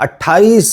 28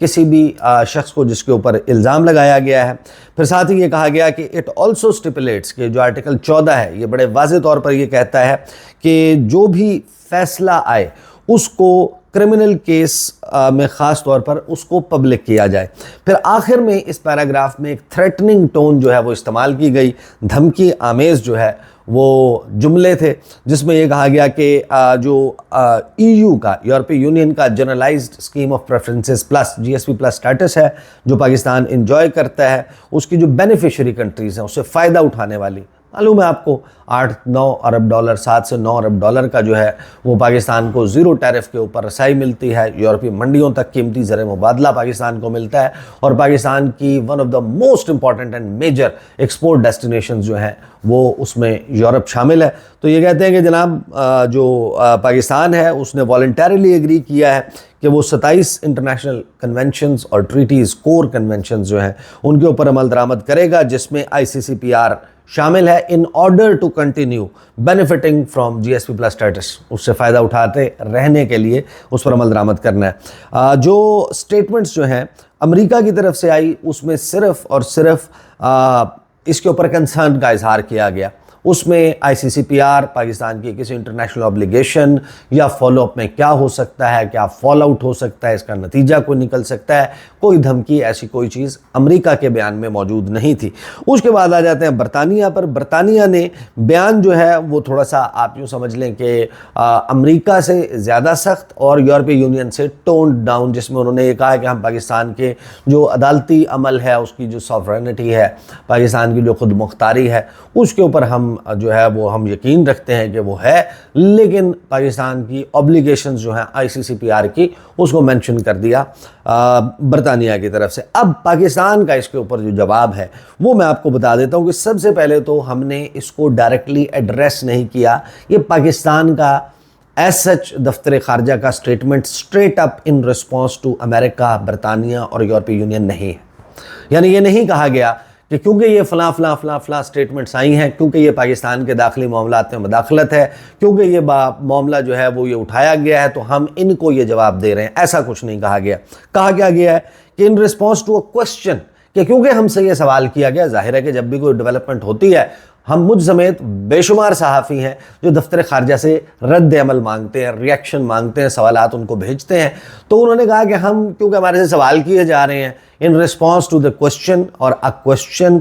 کسی بھی شخص کو جس کے اوپر الزام لگایا گیا ہے۔ پھر ساتھ ہی یہ کہا گیا کہ اٹ آلسو اسٹیپولیٹس کہ جو آرٹیکل 14 ہے یہ بڑے واضح طور پر یہ کہتا ہے کہ جو بھی فیصلہ آئے اس کو کرمنل کیس میں خاص طور پر اس کو پبلک کیا جائے۔ پھر آخر میں اس پیراگراف میں ایک تھریٹننگ ٹون جو ہے وہ استعمال کی گئی، دھمکی آمیز جو ہے وہ جملے تھے، جس میں یہ کہا گیا کہ جو EU کا، یورپی یونین کا generalized scheme of preferences plus GSP plus status ہے جو پاکستان انجوائے کرتا ہے، اس کی جو بینیفیشری کنٹریز ہیں اس سے فائدہ اٹھانے والی، معلوم ہے آپ کو 8-9 ارب ڈالر، 7 سے 9 ارب ڈالر کا جو ہے وہ پاکستان کو زیرو ٹیرف کے اوپر رسائی ملتی ہے، یورپی منڈیوں تک قیمتی زر مبادلہ پاکستان کو ملتا ہے، اور پاکستان کی one of the most important and major export destinations جو ہیں وہ اس میں یورپ شامل ہے۔ تو یہ کہتے ہیں کہ جناب جو پاکستان ہے اس نے والنٹیرلی ایگری کیا ہے کہ وہ 27 انٹرنیشنل کنونشنز اور ٹریٹیز، کور کنونشنز جو ہیں ان کے اوپر عمل درآمد کرے گا، جس میں ICCPR شامل ہے، in order to continue benefiting from GSP plus status, اس سے فائدہ اٹھاتے رہنے کے لیے اس پر عمل درآمد کرنا ہے۔ جو سٹیٹمنٹس جو ہیں امریکہ کی طرف سے آئی اس میں صرف اور صرف اس کے اوپر کنسرن کا اظہار کیا گیا، اس میں ICCPR پاکستان کی کسی انٹرنیشنل اوبلیگیشن یا فالو اپ میں کیا ہو سکتا ہے، کیا فال آؤٹ ہو سکتا ہے، اس کا نتیجہ کوئی نکل سکتا ہے، کوئی دھمکی، ایسی کوئی چیز امریکہ کے بیان میں موجود نہیں تھی۔ اس کے بعد آ جاتے ہیں برطانیہ پر۔ برطانیہ نے بیان جو ہے وہ تھوڑا سا آپ یوں سمجھ لیں کہ امریکہ سے زیادہ سخت اور یورپی یونین سے ٹونڈ ڈاؤن، جس میں انہوں نے یہ کہا کہ ہم پاکستان کے جو عدالتی عمل ہے، اس کی جو سوورینٹی ہے، پاکستان کی جو خود مختاری ہے، اس کے اوپر ہم جو ہے وہ ہم یقین رکھتے ہیں کہ وہ ہے، لیکن پاکستان کی اوبلیگیشنز جو ہیں ICCPR کی، اس کو مینشن کر دیا برطانیہ کی طرف سے۔ اب پاکستان کا اس کے اوپر جو جواب ہے وہ میں آپ کو بتا دیتا ہوں کہ سب سے پہلے تو ہم نے اس کو ڈائریکٹلی ایڈریس نہیں کیا، یہ پاکستان کا ایز سچ دفتر خارجہ کا statement straight up in response to امریکہ، برطانیہ اور یورپی یونین نہیں ہے۔ یعنی یہ نہیں کہا گیا کہ کیونکہ یہ فلاں فلاں فلاں فلاں سٹیٹمنٹس آئی ہیں، کیونکہ یہ پاکستان کے داخلی معاملات میں مداخلت ہے، کیونکہ یہ معاملہ جو ہے وہ یہ اٹھایا گیا ہے تو ہم ان کو یہ جواب دے رہے ہیں، ایسا کچھ نہیں کہا گیا۔ کہا کیا گیا ہے کہ ان رسپانس ٹو اے کوسچن، کہ کیونکہ ہم سے یہ سوال کیا گیا، ظاہر ہے کہ جب بھی کوئی ڈیولپمنٹ ہوتی ہے ہم مجھ سمیت بے شمار صحافی ہیں جو دفتر خارجہ سے رد عمل مانگتے ہیں، ریاکشن مانگتے ہیں، سوالات ان کو بھیجتے ہیں، تو انہوں نے کہا کہ ہم کیونکہ ہمارے سے سوال کیے جا رہے ہیں in response to the question اور a question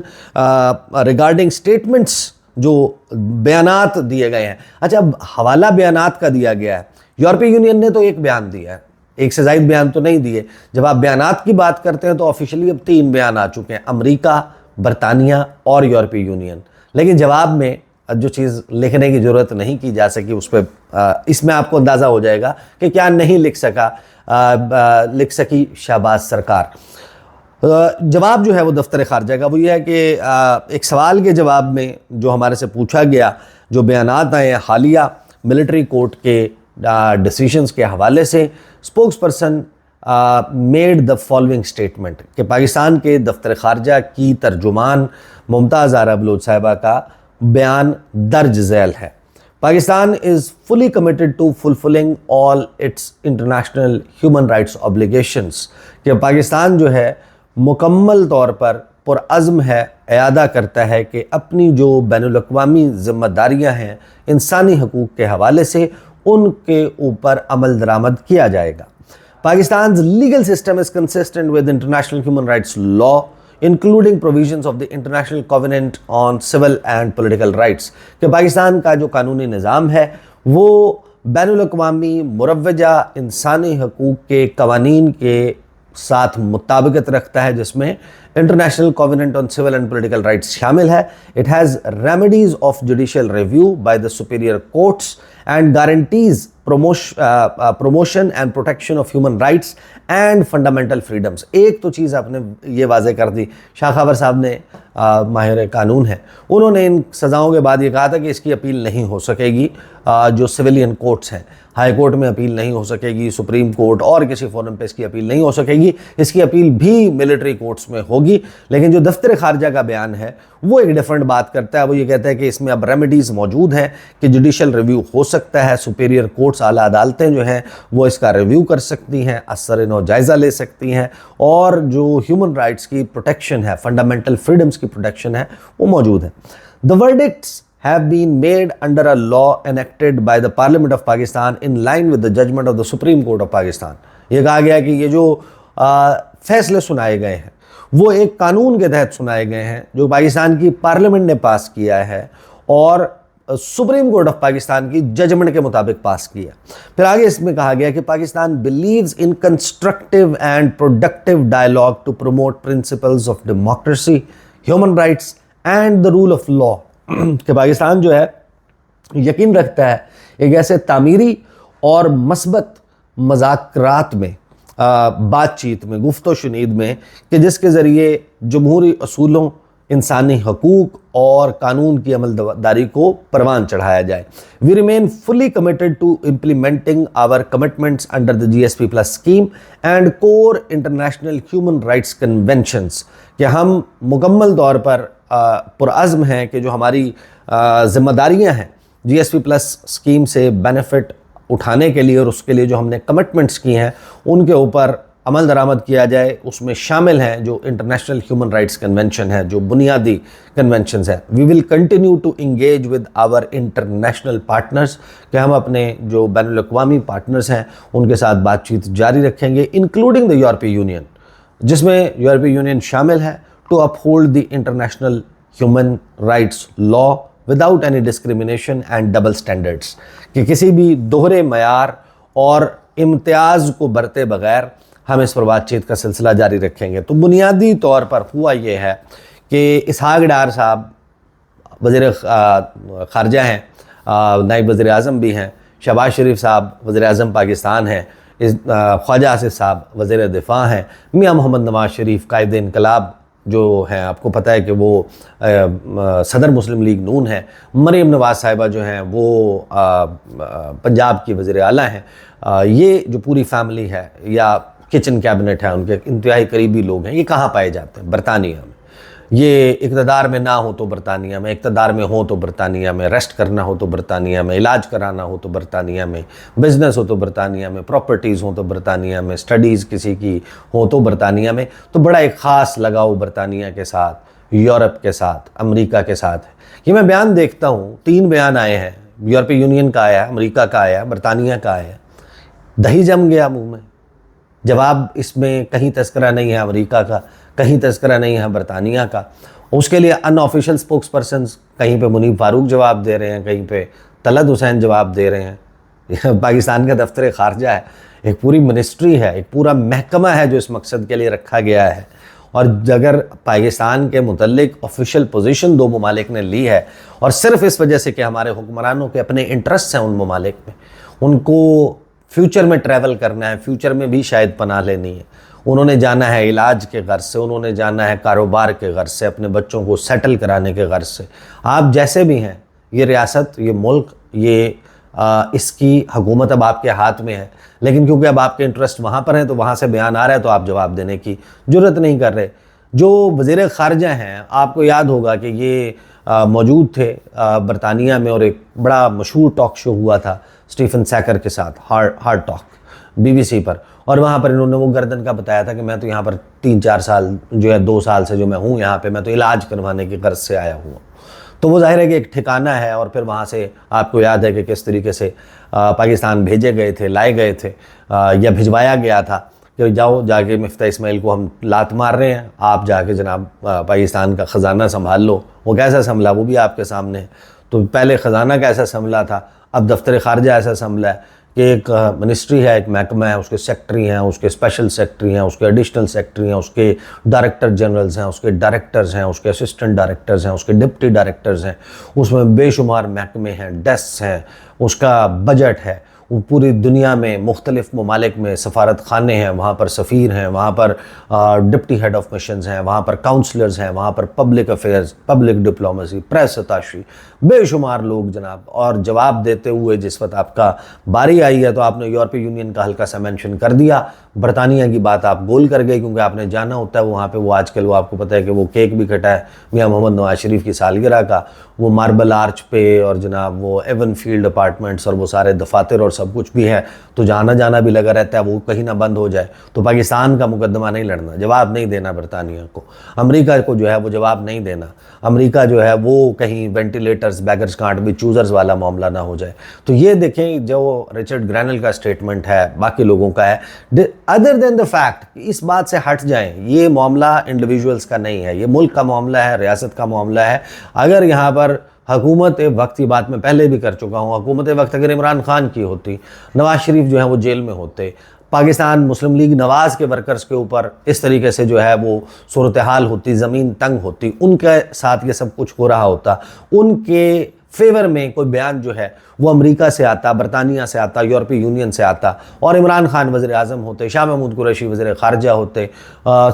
ریگارڈنگ اسٹیٹمنٹس، جو بیانات دیے گئے ہیں۔ اچھا، اب حوالہ بیانات کا دیا گیا ہے، یورپی یونین نے تو ایک بیان دیا ہے، ایک سے زائد بیان تو نہیں دیے۔ جب آپ بیانات کی بات کرتے ہیں تو آفیشلی اب 3 بیان آ چکے ہیں، امریکہ، برطانیہ اور یورپی یونین، لیکن جواب میں جو چیز لکھنے کی ضرورت نہیں کی جا سکی اس پہ اس میں آپ کو اندازہ ہو جائے گا کہ کیا نہیں لکھ سکی شہباز سرکار۔ جواب جو ہے وہ دفتر خارجہ کا وہ یہ ہے کہ ایک سوال کے جواب میں جو ہمارے سے پوچھا گیا، جو بیانات آئے ہیں حالیہ ملٹری کورٹ کے ڈیسیشنز کے حوالے سے، spokes person made the following statement, کہ پاکستان کے دفتر خارجہ کی ترجمان ممتاز آرا بلوچ صاحبہ کا بیان درج ذیل ہے۔ Pakistan is fully committed to fulfilling all its international human rights obligations, کہ پاکستان جو ہے مکمل طور پر پرعزم ہے، اعادہ کرتا ہے کہ اپنی جو بین الاقوامی ذمہ داریاں ہیں انسانی حقوق کے حوالے سے ان کے اوپر عمل درآمد کیا جائے گا۔ Pakistan's legal system is consistent with international human rights law, including provisions of the International Covenant on Civil and Political Rights، کہ پاکستان کا جو قانونی نظام ہے وہ بین الاقوامی مروجہ انسانی حقوق کے قوانین کے ساتھ مطابقت رکھتا ہے، جس میں international covenant on civil and political rights شامل ہے۔ It has remedies of judicial review by the superior courts and guarantees promotion and protection of human rights and fundamental freedoms۔ ایک تو چیز آپ نے یہ واضح کر دی، شاہ خاور صاحب نے ماہر قانون ہیں، انہوں نے ان سزاؤں کے بعد یہ کہا تھا کہ اس کی اپیل نہیں ہو سکے گی، جو سویلین کورٹس ہیں، ہائی کورٹ میں اپیل نہیں ہو سکے گی، سپریم کورٹ اور کسی فورم پہ اس کی اپیل نہیں ہو سکے گی، اس کی اپیل بھی ملٹری کورٹس میں ہوگی۔ لیکن جو دفتر خارجہ کا بیان ہے وہ ایک ڈیفرنٹ بات کرتا ہے، وہ یہ کہتا ہے کہ اس میں اب ریمیڈیز موجود ہیں کہ جوڈیشل ریویو ہو سکتا ہے، سپیریئر کورٹس، اعلیٰ عدالتیں جو ہیں وہ اس کا ریویو کر سکتی ہیں، اثر نو جائزہ لے سکتی ہیں، اور جو ہیومن رائٹس کی پروٹیکشن ہے، فنڈامنٹل فریڈمز کی پروٹیکشن ہے، وہ موجود ہے۔ The verdicts have been made under a law enacted by the Parliament of Pakistan in line with the judgment of the Supreme Court of Pakistan۔ یہ کہا گیا کہ یہ جو فیصلے سنائے گئے ہیں وہ ایک قانون کے تحت سنائے گئے ہیں جو پاکستان کی پارلیمنٹ نے پاس کیا ہے اور سپریم کورٹ آف پاکستان کی ججمنٹ کے مطابق پاس کیا۔ پھر آگے اس میں کہا گیا کہ Pakistan believes in constructive and productive dialogue to promote principles of democracy, human rights and the rule of law۔ کہ پاکستان جو ہے یقین رکھتا ہے ایک ایسے تعمیری اور مثبت مذاکرات میں، بات چیت میں، گفت و شنید میں، کہ جس کے ذریعے جمہوری اصولوں، انسانی حقوق اور قانون کی عمل داری کو پروان چڑھایا جائے۔ We remain fully committed to implementing our commitments under the GSP Plus scheme and core international human rights conventions۔ کہ ہم مکمل طور پر پرعزم ہیں کہ جو ہماری ذمہ داریاں ہیں جی ایس پی پلس اسکیم سے بینیفٹ اٹھانے کے لیے اور اس کے لیے جو ہم نے کمٹمنٹس کی ہیں ان کے اوپر عمل درآمد کیا جائے۔ اس میں شامل ہیں جو انٹرنیشنل ہیومن رائٹس کنونشن ہے، جو بنیادی کنونشنز ہیں۔ We will continue to engage with our international partners, کہ ہم اپنے جو بین الاقوامی پارٹنرز ہیں ان کے ساتھ بات چیت جاری رکھیں گے، انکلوڈنگ دا یورپی یونین، جس میں یورپی یونین شامل ہے، to uphold the international human rights law without any discrimination and double standards, کہ کسی بھی دوہرے معیار اور امتیاز کو برتے بغیر ہم اس پر بات چیت کا سلسلہ جاری رکھیں گے۔ تو بنیادی طور پر ہوا یہ ہے کہ اسحاق ڈار صاحب وزیر خارجہ ہیں، نائب وزیر اعظم بھی ہیں، شہباز شریف صاحب وزیر اعظم پاکستان ہیں، خواجہ آصف صاحب وزیر دفاع ہیں، میاں محمد نواز شریف قائد انقلاب جو ہیں، آپ کو پتہ ہے کہ وہ صدر مسلم لیگ نون ہیں، مریم نواز صاحبہ جو ہیں وہ پنجاب کی وزیر اعلیٰ ہیں۔ یہ جو پوری فیملی ہے یا کچن کیبنٹ ہے، ان کے انتہائی قریبی لوگ ہیں، یہ کہاں پائے جاتے ہیں؟ برطانیہ میں۔ یہ اقتدار میں نہ ہو تو برطانیہ میں، اقتدار میں ہو تو برطانیہ میں، ریسٹ کرنا ہو تو برطانیہ میں، علاج کرانا ہو تو برطانیہ میں، بزنس ہو تو برطانیہ میں، پراپرٹیز ہوں تو برطانیہ میں، سٹڈیز کسی کی ہو تو برطانیہ میں۔ تو بڑا ایک خاص لگاؤ برطانیہ کے ساتھ، یورپ کے ساتھ، امریکہ کے ساتھ ہے۔ یہ میں بیان دیکھتا ہوں، 3 بیان آئے ہیں، یورپی یونین کا آیا، امریکہ کا آیا، برطانیہ کا آیا، دہی جم گیا منہ میں۔ جواب اس میں کہیں تذکرہ نہیں ہے امریکہ کا، کہیں تذکرہ نہیں ہے برطانیہ کا۔ اس کے لیے ان آفیشیل سپوکس پرسنز، کہیں پہ منیب فاروق جواب دے رہے ہیں، کہیں پہ طلعت حسین جواب دے رہے ہیں۔ پاکستان کا دفتر خارجہ ہے، ایک پوری منسٹری ہے، ایک پورا محکمہ ہے جو اس مقصد کے لیے رکھا گیا ہے، اور اگر پاکستان کے متعلق آفیشیل پوزیشن 2 ممالک نے لی ہے، اور صرف اس وجہ سے کہ ہمارے حکمرانوں کے اپنے انٹرسٹ ہیں ان ممالک میں، ان کو فیوچر میں ٹریول کرنا ہے، فیوچر میں بھی شاید پناہ لینی ہے، انہوں نے جانا ہے علاج کے غرض سے، انہوں نے جانا ہے کاروبار کے غرض سے، اپنے بچوں کو سیٹل کرانے کے غرض سے۔ آپ جیسے بھی ہیں، یہ ریاست، یہ ملک، یہ اس کی حکومت اب آپ کے ہاتھ میں ہے، لیکن کیونکہ اب آپ کے انٹرسٹ وہاں پر ہیں تو وہاں سے بیان آ رہا ہے تو آپ جواب دینے کی جرت نہیں کر رہے۔ جو وزیر خارجہ ہیں، آپ کو یاد ہوگا کہ یہ موجود تھے برطانیہ میں، اور ایک بڑا مشہور ٹاک شو ہوا تھا اسٹیفن سیکر کے ساتھ، ہارڈ ٹاک، BBC پر، اور وہاں پر انہوں نے وہ گردن کا بتایا تھا کہ میں تو یہاں پر 3-4 سال جو ہے 2 سال سے جو میں ہوں یہاں پہ، میں تو علاج کروانے کی غرض سے آیا ہوں۔ تو وہ ظاہر ہے کہ ایک ٹھکانہ ہے، اور پھر وہاں سے آپ کو یاد ہے کہ کس طریقے سے پاکستان بھیجے گئے تھے، لائے گئے تھے، یا بھجوایا گیا تھا کہ جاؤ جا کے مفتاح اسماعیل کو ہم لات مار رہے ہیں، آپ جا کے جناب پاکستان کا خزانہ سنبھال لو۔ وہ کیسا سنبھلا وہ بھی آپ کے سامنے ہے۔ تو پہلے خزانہ کیسا سنبھلا تھا، اب دفتر خارجہ ایسا سنبھلا ہے کہ ایک منسٹری ہے، ایک محکمہ ہے، اس کے سیکٹری ہیں، اس کے اسپیشل سیکٹری ہیں، اس کے ایڈیشنل سیکٹری ہیں، اس کے ڈائریکٹر جنرلز ہیں، اس کے ڈائریکٹرز ہیں، اس کے اسسٹنٹ ڈائریکٹرز ہیں، اس کے ڈپٹی ڈائریکٹرز ہیں، اس میں بے شمار محکمے ہیں، ڈیسکس ہیں، اس کا بجٹ ہے، وہ پوری دنیا میں مختلف ممالک میں سفارت خانے ہیں، وہاں پر سفیر ہیں، وہاں پر ڈپٹی ہیڈ آف مشنز ہیں، وہاں پر کاؤنسلرز ہیں، وہاں پر public affairs, public diplomacy, press attaché, بے شمار لوگ جناب. اور جواب دیتے ہوئے جس وقت آپ کا باری آئی ہے تو آپ نے یورپی یونین کا ہلکا سا مینشن کر دیا، برطانیہ کی بات آپ گول کر گئے، کیونکہ آپ نے جانا ہوتا ہے وہاں پہ وہ آج کل وہ آپ کو پتہ ہے کہ وہ کیک بھی کٹا ہے میاں محمد نواز شریف کی سالگرہ کا، وہ ماربل آرچ پہ، اور جناب وہ ایون فیلڈ اپارٹمنٹس اور وہ سارے دفاتر اور سب کچھ بھی ہے، تو جانا جانا بھی لگا رہتا ہے، وہ کہیں نہ بند ہو جائے. تو پاکستان کا مقدمہ نہیں لڑنا، جواب نہیں دینا برطانیہ کو، امریکہ کو جو ہے وہ جواب نہیں دینا، امریکہ جو ہے وہ کہیں وینٹیلیٹرز بیگرز کانٹ بھی چوزرز والا معاملہ نہ ہو جائے. تو یہ دیکھیں جو رچرڈ گرینل کا سٹیٹمنٹ ہے، باقی لوگوں کا ہے، ادر دین دا فیکٹ، اس بات سے ہٹ جائیں، یہ معاملہ انڈیویجولز کا نہیں ہے، یہ ملک کا معاملہ ہے، ریاست کا معاملہ ہے. اگر یہاں پر حکومت وقت، یہ بات میں پہلے بھی کر چکا ہوں، حکومت وقت اگر عمران خان کی ہوتی، نواز شریف جو ہے وہ جیل میں ہوتے، پاکستان مسلم لیگ نواز کے ورکرز کے اوپر اس طریقے سے جو ہے وہ صورتحال ہوتی، زمین تنگ ہوتی، ان کے ساتھ یہ سب کچھ ہو رہا ہوتا، ان کے فیور میں کوئی بیان جو ہے وہ امریکہ سے آتا، برطانیہ سے آتا، یورپی یونین سے آتا، اور عمران خان وزیر اعظم ہوتے، شاہ محمود قریشی وزیر خارجہ ہوتے،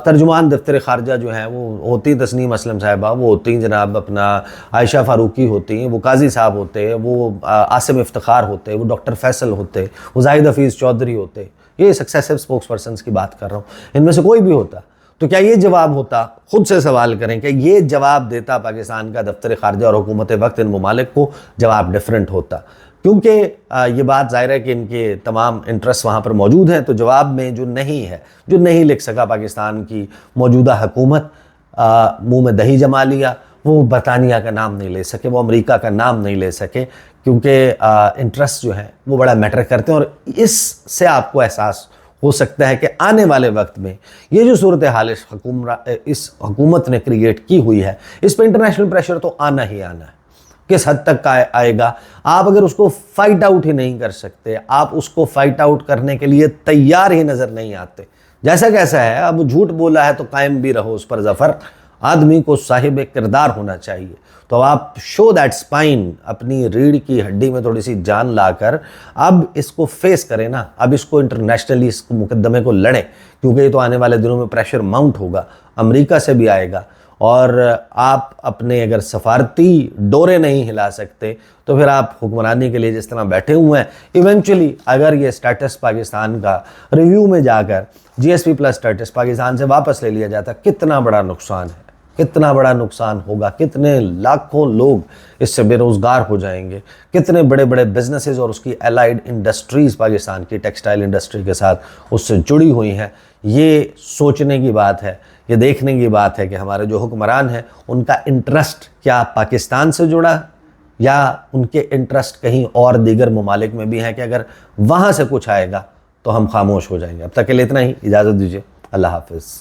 ترجمان دفتر خارجہ جو ہیں وہ ہوتی تسنیم اسلم صاحبہ، وہ ہوتی جناب اپنا عائشہ فاروقی ہوتی، وہ قاضی صاحب ہوتے، وہ عاصم افتخار ہوتے، وہ ڈاکٹر فیصل ہوتے، وہ زاہد حفیظ چودھری ہوتے. یہ سکسیسو اسپوکس پرسنز کی بات کر رہا ہوں، ان میں سے کوئی بھی ہوتا تو کیا یہ جواب ہوتا؟ خود سے سوال کریں کہ یہ جواب دیتا پاکستان کا دفتر خارجہ اور حکومت وقت ان ممالک کو؟ جواب ڈیفرنٹ ہوتا، کیونکہ یہ بات ظاہر ہے کہ ان کے تمام انٹرسٹ وہاں پر موجود ہیں. تو جواب میں جو نہیں ہے، جو نہیں لکھ سکا پاکستان کی موجودہ حکومت، منہ میں دہی جما لیا، وہ برطانیہ کا نام نہیں لے سکے، وہ امریکہ کا نام نہیں لے سکے، کیونکہ انٹرسٹ جو ہیں وہ بڑا میٹر کرتے ہیں. اور اس سے آپ کو احساس ہو سکتا ہے کہ آنے والے وقت میں یہ جو صورتحال اس حکومت نے کریٹ کی ہوئی ہے، اس پہ انٹرنیشنل پریشر تو آنا ہی آنا ہے. کس حد تک آئے گا؟ آپ اگر اس کو فائٹ آؤٹ ہی نہیں کر سکتے، آپ اس کو فائٹ آؤٹ کرنے کے لیے تیار ہی نظر نہیں آتے، جیسا کیسا ہے، اب جھوٹ بولا ہے تو قائم بھی رہو اس پر ظفر، آدمی کو صاحب کردار ہونا چاہیے. تو آپ شو دیٹ سپائن، اپنی ریڑھ کی ہڈی میں تھوڑی سی جان لا کر اب اس کو فیس کریں نا، اب اس کو انٹرنیشنلی اس مقدمے کو لڑیں، کیونکہ یہ تو آنے والے دنوں میں پریشر ماؤنٹ ہوگا، امریکہ سے بھی آئے گا. اور آپ اپنے اگر سفارتی ڈورے نہیں ہلا سکتے تو پھر آپ حکمرانی کے لیے جس طرح بیٹھے ہوئے ہیں، ایونچولی اگر یہ سٹیٹس پاکستان کا ریویو میں جا کر G S P plus status Pakistan سے واپس لے لیا جاتا، کتنا بڑا نقصان ہے، کتنا بڑا نقصان ہوگا، کتنے لاکھوں لوگ اس سے بے روزگار ہو جائیں گے، کتنے بڑے بڑے بزنسز اور اس کی الائیڈ انڈسٹریز پاکستان کی ٹیکسٹائل انڈسٹری کے ساتھ اس سے جڑی ہوئی ہیں. یہ سوچنے کی بات ہے، یہ دیکھنے کی بات ہے کہ ہمارے جو حکمران ہیں ان کا انٹرسٹ کیا پاکستان سے جڑا، یا ان کے انٹرسٹ کہیں اور دیگر ممالک میں بھی ہیں کہ اگر وہاں سے کچھ آئے گا تو ہم خاموش ہو جائیں گے. اب تک کے لیے اتنا ہی، اجازت دیجیے، اللہ حافظ.